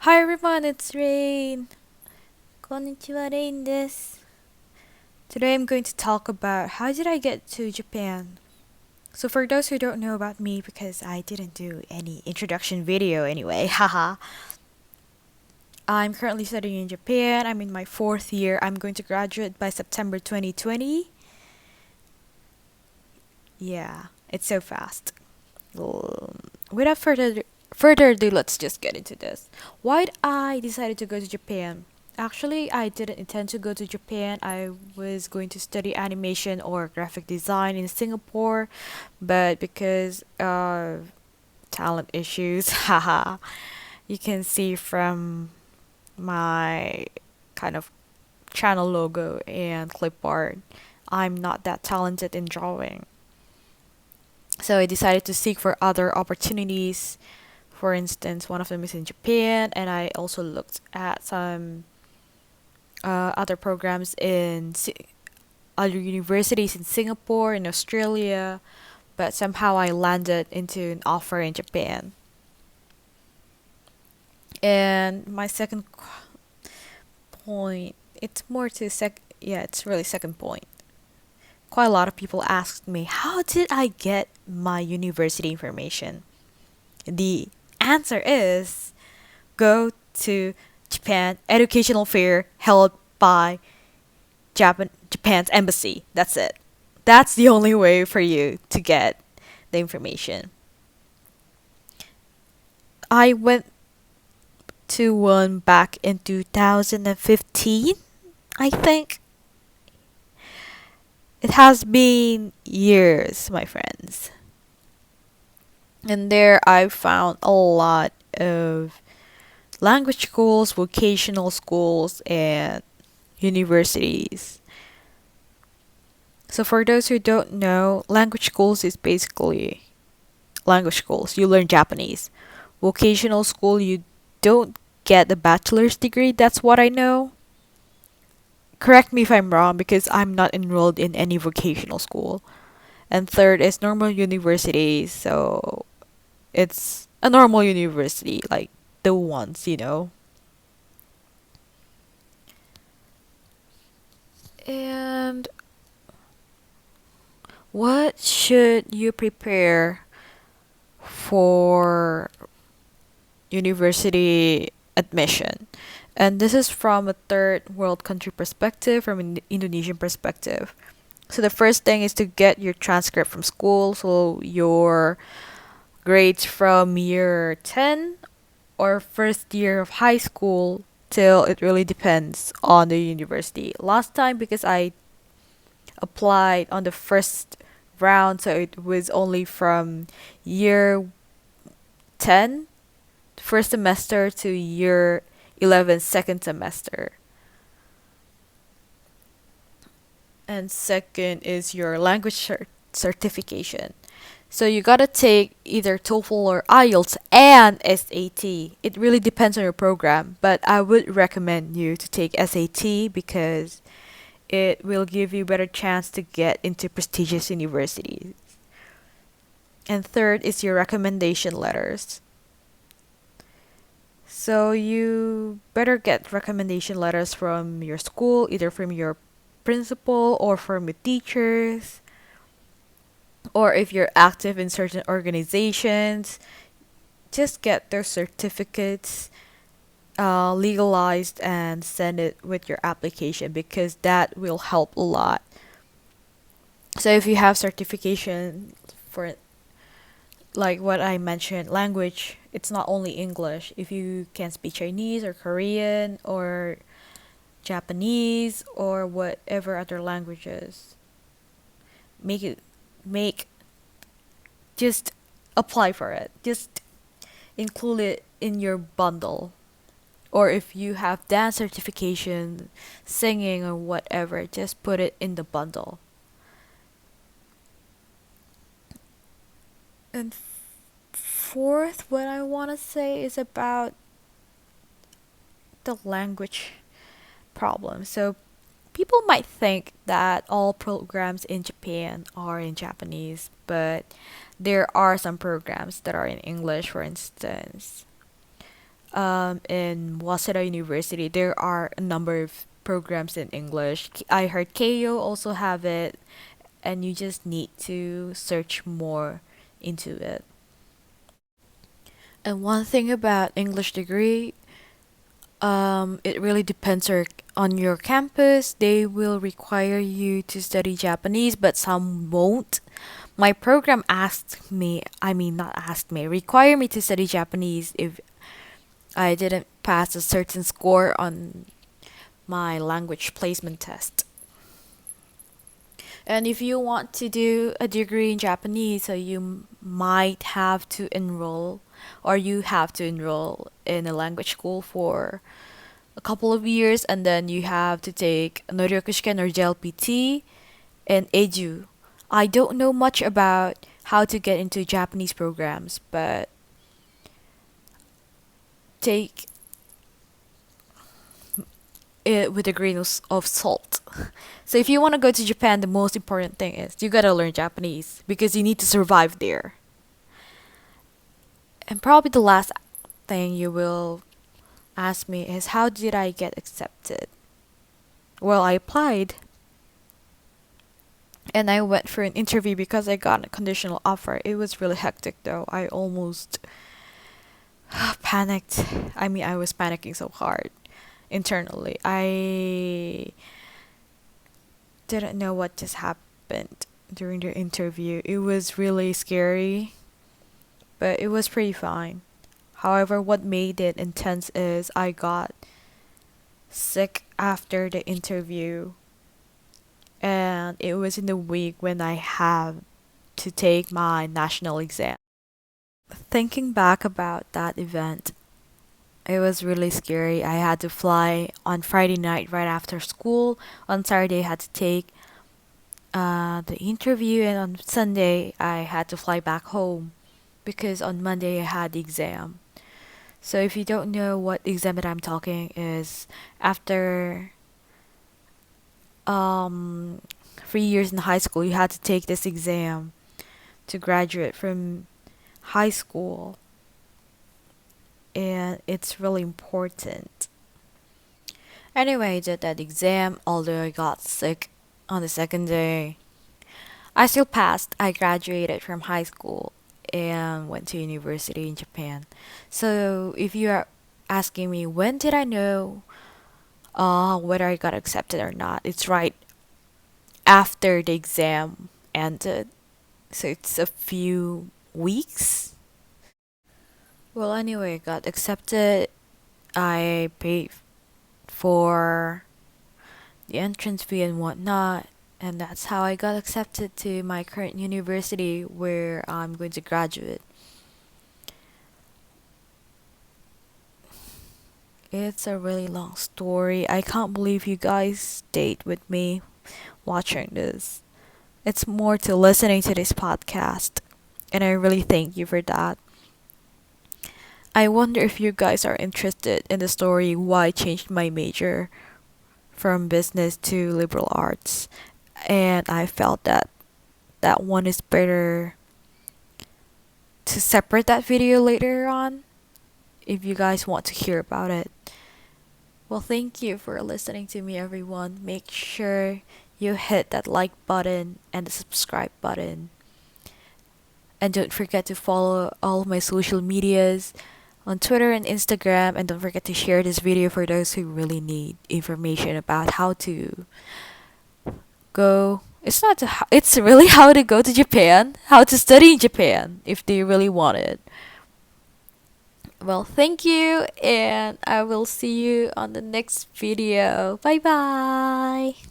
Hi everyone, it's Rain. Konnichiwa, Rain です. Today I'm going to talk about how did I get to Japan. So for those who don't know about me, because I didn't do any introduction video anyway, haha. I'm currently studying in Japan. I'm in my fourth year. I'm going to graduate by September 2020. Yeah, it's so fast. Without further ado, let's just get into this. Why did I decided to go to Japan? Actually, I didn't intend to go to Japan. I was going to study animation or graphic design in Singapore, but because of talent issues, haha, you can see from my kind of channel logo and clipboard, I'm not that talented in drawing. So I decided to seek for other opportunities. For instance, one of them is in Japan, and I also looked at some other programs in other universities in Singapore and Australia, but somehow I landed into an offer in Japan. And my second point, it's more to yeah, it's really second point. Quite a lot of people asked me, how did I get my university information? The answer is go to Japan educational fair held by Japan's embassy. That's it. That's the only way for you to get the information. I went to one back in 2015, I think. It has been years, my friends. And there I found a lot of language schools, vocational schools, and universities. So for those who don't know, language schools is basically language schools. You learn Japanese. Vocational school, you don't get a bachelor's degree. That's what I know. Correct me if I'm wrong because I'm not enrolled in any vocational school. And third is normal university. So it's a normal university, like the ones. And what should you prepare for university admission? And this is from a third world country perspective, from an Indonesian perspective. So the first thing is to get your transcript from school, so your grades from year 10 or first year of high school till it really depends on the university. Last time because I applied on the first round, so it was only from year 10 first semester to year 11 second semester. And second is your language certification. So you gotta take either TOEFL or IELTS and SAT. It really depends on your program, but I would recommend you to take SAT because it will give you better chance to get into prestigious universities. And third is your recommendation letters. So you better get recommendation letters from your school, either from your principal or from your teachers, or if you're active in certain organizations, just get their certificates legalized and send it with your application because that will help a lot. So if you have certification for like what I mentioned, language, it's not only English. If you can speak Chinese or Korean or Japanese or whatever other languages, make it make just apply for it. Just include it in your bundle. Or if you have dance certification, singing or whatever, just put it in the bundle. And fourth, what I want to say is about the language problem. So people might think that all programs in Japan are in Japanese, but there are some programs that are in English, for instance. In Waseda University, there are a number of programs in English. I heard KO also have it, and you just need to search more into it. And one thing about English degree, it really depends on your campus. They will require you to study Japanese, but some won't. My program not asked me, require me to study Japanese if I didn't pass a certain score on my language placement test. And if you want to do a degree in Japanese, so you might have to enroll, or you have to enroll in a language school for a couple of years, and then you have to take Noryoku Shiken or JLPT and Edu. I don't know much about how to get into Japanese programs, but take it with a grain of salt. So if you want to go to Japan, the most important thing is you gotta learn Japanese because you need to survive there. And probably the last thing you will ask me is how did I get accepted? Well, I applied and I went for an interview because I got a conditional offer. It was really hectic though. I almost panicked. I was panicking so hard internally. I didn't know what just happened during the interview. It was really scary, but it was pretty fine. However, what made it intense is I got sick after the interview, and it was in the week when I have to take my national exam. Thinking back about that event, it was really scary. I had to fly on Friday night right after school. On Saturday, I had to take the interview, and on Sunday, I had to fly back home because on Monday, I had the exam. So if you don't know what exam that I'm talking is, after 3 years in high school, you had to take this exam to graduate from high school, and it's really important. Anyway, I did that exam, although I got sick on the second day. I still passed. I graduated from high school and went to university in Japan. So if you are asking me when did I know whether I got accepted or not, it's right after the exam ended. So it's a few weeks. Well, anyway, I got accepted. I paid for the entrance fee and whatnot, and that's how I got accepted to my current university where I'm going to graduate. It's a really long story. I can't believe you guys stayed with me watching this. It's more to listening to this podcast, and I really thank you for that. I wonder if you guys are interested in the story why I changed my major from business to liberal arts, and I felt that that one is better to separate that video later on if you guys want to hear about it. Well, thank you for listening to me, everyone. Make sure you hit that like button and the subscribe button. And don't forget to follow all of my social medias on Twitter and Instagram. And don't forget to share this video for those who really need information about how to go. It's really how to go to Japan, how to study in Japan if they really want it. Well, thank you, and I will see you on the next video. Bye bye.